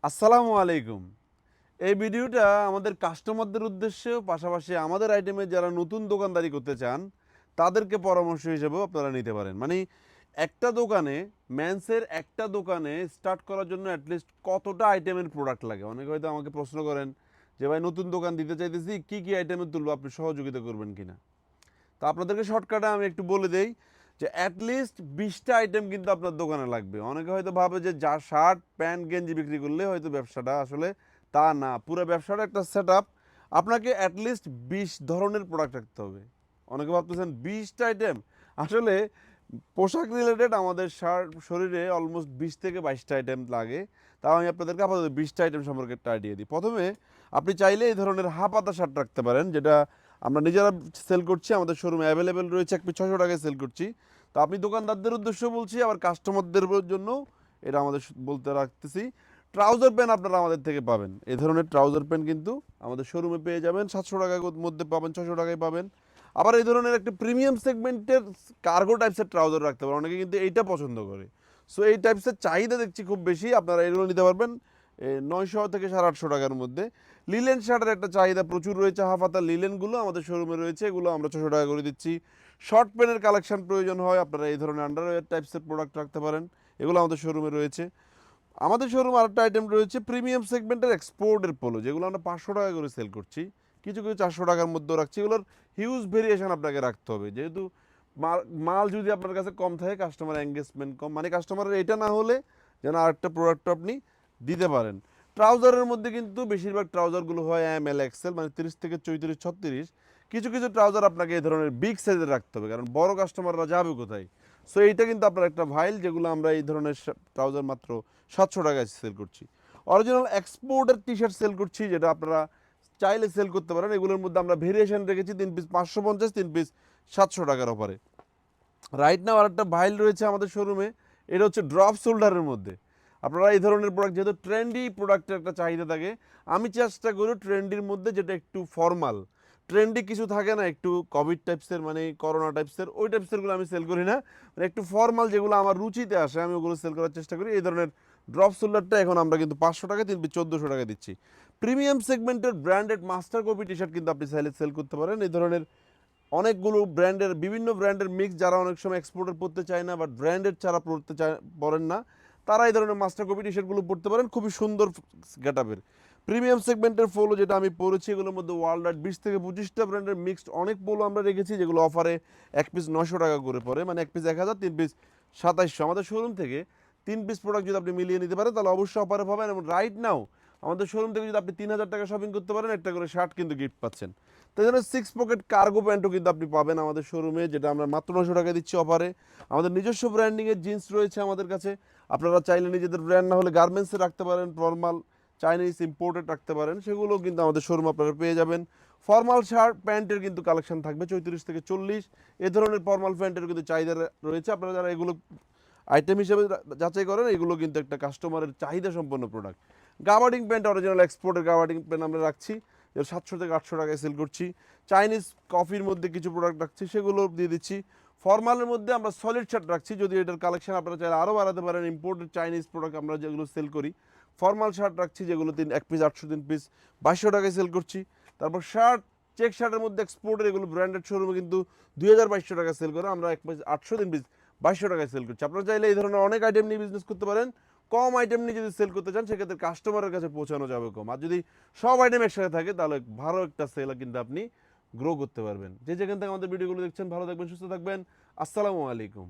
আসসালামু আলাইকুম। এই ভিডিওটা আমাদের কাস্টমারদের উদ্দেশ্যে, পাশাপাশি আমাদের আইটেমে যারা নতুন দোকানদারি করতে চান তাদেরকে পরামর্শ হিসেবেও আপনারা নিতে পারেন। মানে একটা দোকানে, মেন্সের একটা দোকানে স্টার্ট করার জন্য অ্যাটলিস্ট কতটা আইটেমের প্রোডাক্ট লাগে? অনেকে হয়তো আমাকে প্রশ্ন করেন যে ভাই নতুন দোকান দিতে চাইতেছি, কি কি আইটেমের তুলবো, আপনি সহযোগিতা করবেন কিনা? তো আপনাদেরকে শর্টকাটে আমি একটু বলে দেই যে অ্যাটলিস্ট 20টা আইটেম কিন্তু আপনার দোকানে লাগবে। অনেকে হয়তো ভাবে যে যা শার্ট প্যান্ট গেঞ্জি বিক্রি করলে হয়তো ব্যবসাটা, আসলে তা না। পুরো ব্যবসাটা একটা সেট আপ। আপনাকে অ্যাটলিস্ট 20 ধরনের প্রোডাক্ট রাখতে হবে। অনেকে ভাবতেছেন 20টা আইটেম, আসলে পোশাক রিলেটেড আমাদের শরীরে অলমোস্ট 20 থেকে 22টা আইটেম লাগে। তাও আমি আপনাদেরকে আপাতত 20টা আইটেম সম্পর্কে একটা আইডিয়া দিই। প্রথমে আপনি চাইলে এই ধরনের হাফ হাতা শার্ট রাখতে পারেন, যেটা আমরা নিজেরা সেল করছি, আমাদের শোরুমে অ্যাভেলেবেল রয়েছে, এক পিস 600 টাকায় সেল করছি। তো আপনি দোকানদারদের উদ্দেশ্য বলছি, আবার কাস্টমারদের জন্য এটা আমাদের বলতে রাখতেছি। ট্রাউজার প্যান্ট আপনারা আমাদের থেকে পাবেন। এই ধরনের ট্রাউজার প্যান্ট কিন্তু আমাদের শোরুমে পেয়ে যাবেন, 700 টাকার মধ্যে পাবেন, 600 টাকায় পাবেন। আবার এই ধরনের একটা প্রিমিয়াম সেগমেন্টের কার্গো টাইপসের ট্রাউজার রাখতে পারেন, অনেকে কিন্তু এইটা পছন্দ করে। সো এই টাইপসের চাহিদা দেখছি খুব বেশি, আপনারা এগুলো নিতে পারবেন 900 থেকে 850 টাকার মধ্যে। লিলেন শার্টের একটা চাহিদা প্রচুর রয়েছে, হাফ হাতা লিলেনগুলো আমাদের শোরুমে রয়েছে, এগুলো আমরা 600 টাকা করে দিচ্ছি। শর্ট প্যান্টের কালেকশন প্রয়োজন হয়, আপনারা এই ধরনের আন্ডারওয়্যার টাইপসের প্রোডাক্ট রাখতে পারেন, এগুলো আমাদের শোরুমে রয়েছে। আমাদের শোরুমে আরেকটা আইটেম রয়েছে প্রিমিয়াম সেগমেন্টের এক্সপোর্টের পোলো, যেগুলো আমরা 500 টাকা করে সেল করছি, কিছু কিছু 400 টাকার মধ্যেও রাখছি। এগুলোর হিউজ ভেরিয়েশন আপনাকে রাখতে হবে, যেহেতু মাল মাল যদি আপনার কাছে কম থাকে, কাস্টমার এঙ্গেজমেন্ট কম, মানে কাস্টমারের এটা না হলে যেন আরেকটা প্রোডাক্ট আপনি দিতে পারেন। ট্রাউজারের মধ্যে কিন্তু বেশিরভাগ ট্রাউজারগুলো হয় এম এল এক্সেল, মানে 30 থেকে 34 36। কিছু কিছু ট্রাউজার আপনাকে এই ধরনের বিগ সাইজের রাখতে হবে, কারণ বড় কাস্টমাররা যাবে কোথায়। সো এইটা কিন্তু আপনার একটা ভাইল, যেগুলো আমরা এই ধরনের ট্রাউজার মাত্র 700 টাকায় সেল করছি। অরিজিনাল এক্সপোর্টের টি শার্ট সেল করছি, যেটা আপনারা চাইলে সেল করতে পারেন। এগুলোর মধ্যে আমরা ভেরিয়েশন রেখেছি, 3 পিস 550, 3 পিস 700 টাকার অফারে। রাইট নাও আরেকটা ভাইল রয়েছে আমাদের শোরুমে, এটা হচ্ছে ড্রপ শোল্ডারের মধ্যে। আপনারা এই ধরনের প্রোডাক্ট, যেহেতু ট্রেন্ডি প্রোডাক্টের একটা চাহিদা থাকে, আমি চেষ্টা করি ট্রেন্ডির মধ্যে যেটা একটু ফর্মাল। ট্রেন্ডি কিছু থাকে না একটু কোভিড টাইপসের, মানে করোনা টাইপসের, ওই টাইপসেরগুলো আমি সেল করি না। মানে একটু ফর্মাল যেগুলো আমার রুচিতে আসে, আমি ওগুলো সেল করার চেষ্টা করি। এই ধরনের ড্রপ শোল্ডারটা এখন আমরা কিন্তু 500 টাকা, 3 পিস 1400 টাকা দিচ্ছি। প্রিমিয়াম সেগমেন্টের branded master copy T shirt কিন্তু আপনি চাইলে সেল করতে পারেন। এই ধরনের অনেকগুলো ব্র্যান্ডের, বিভিন্ন ব্র্যান্ডের মিক্স, যারা অনেক সময় এক্সপোর্টার পড়তে চায় না, বাট ব্র্যান্ডেড ছাড়া পড়তে চায় পড়েন না, তারা এই ধরনের মাস্টার কপি টি শার্টগুলো পড়তে পারেন, খুবই সুন্দর গেট আপের। প্রিমিয়াম সেগমেন্টের পোলো যেটা আমি পরেছি, এগুলোর মধ্যে ওয়ার্ল্ড রাইড 20 থেকে 25টা ব্র্যান্ডের মিক্সড অনেক পোলো আমরা রেখেছি, যেগুলো অফারে এক পিস 900 টাকা করে পড়ে, মানে এক পিস 1000, 3 পিস 2700। আমাদের শোরুম থেকে 3 পিস প্রোডাক্ট যদি আপনি মিলিয়ে নিতে পারেন, তাহলে অবশ্যই অফারে পাবেন। এবং রাইট নাও আমাদের শোরুম থেকে যদি আপনি 3000 টাকা শপিং করতে পারেন, একটা করে শার্ট কিন্তু গিফট পাচ্ছেন। তাই জন্য 6 পকেট কার্গো প্যান্টও কিন্তু আপনি পাবেন আমাদের শোরুমে, যেটা আমরা মাত্র 900 টাকা দিচ্ছি অফারে। আমাদের নিজস্ব ব্র্যান্ডিংয়ের জিন্স রয়েছে আমাদের কাছে, আপনারা চাইলে নিজেদের ব্র্যান্ড না হলে গার্মেন্টসে রাখতে পারেন, ফর্মাল চাইনিজ ইম্পোর্টেড রাখতে পারেন, সেগুলো কিন্তু আমাদের শোরুম আপনারা পেয়ে যাবেন। ফর্মাল শার্ট প্যান্টের কিন্তু কালেকশন থাকবে 34 থেকে 40। এ ধরনের ফর্মাল প্যান্টের কিন্তু চাহিদা রয়েছে। আপনারা যারা এগুলো আইটেম হিসেবে যাচাই করেন, এগুলো কিন্তু একটা কাস্টমারের চাহিদা সম্পন্ন প্রোডাক্ট। গাবার্ডিং প্যান্ট, অরিজিনাল এক্সপোর্টের গাবার্ডিং প্যান্ট আমরা রাখছি, 700 থেকে 800 টাকায় সেল করছি। চাইনিজ কফির মধ্যে কিছু প্রোডাক্ট রাখছি, সেগুলো দিয়ে দিচ্ছি। ফর্মালের মধ্যে আমরা সলিড শার্ট রাখছি, যদি এটার কালেকশন আপনারা চাইলে আরও বাড়াতে পারেন। ইম্পোর্টেড চাইনিজ প্রোডাক্ট আমরা যেগুলো সেল করি, ফর্মাল শার্ট রাখছি, যেগুলো এক পিস 800, 3 পিস 2200 টাকায় সেল করছি। তারপর শার্ট, চেক শার্টের মধ্যে এক্সপোর্টের, এগুলো ব্র্যান্ডেড শোরুমে কিন্তু 2200 টাকা সেল করে, আমরা এক পিস 800, 3 পিস 2200 টাকায় সেল করছি। আপনারা চাইলে এই ধরনের অনেক আইটেম নিয়ে বিজনেস করতে পারেন। কম আইটেম নিয়ে যদি সেল করতে চান, সেক্ষেত্রে কাস্টমারের কাছে পৌঁছানো যাবে কম। আর যদি সব আইটেম একসাথে থাকে, তাহলে ভালো একটা সেল কিন্তু আপনি গ্রো করতে পারবেন। যে যেখান থেকে আমাদের ভিডিওগুলো দেখছেন, ভালো থাকবেন, সুস্থ থাকবেন। আসসালামু আলাইকুম।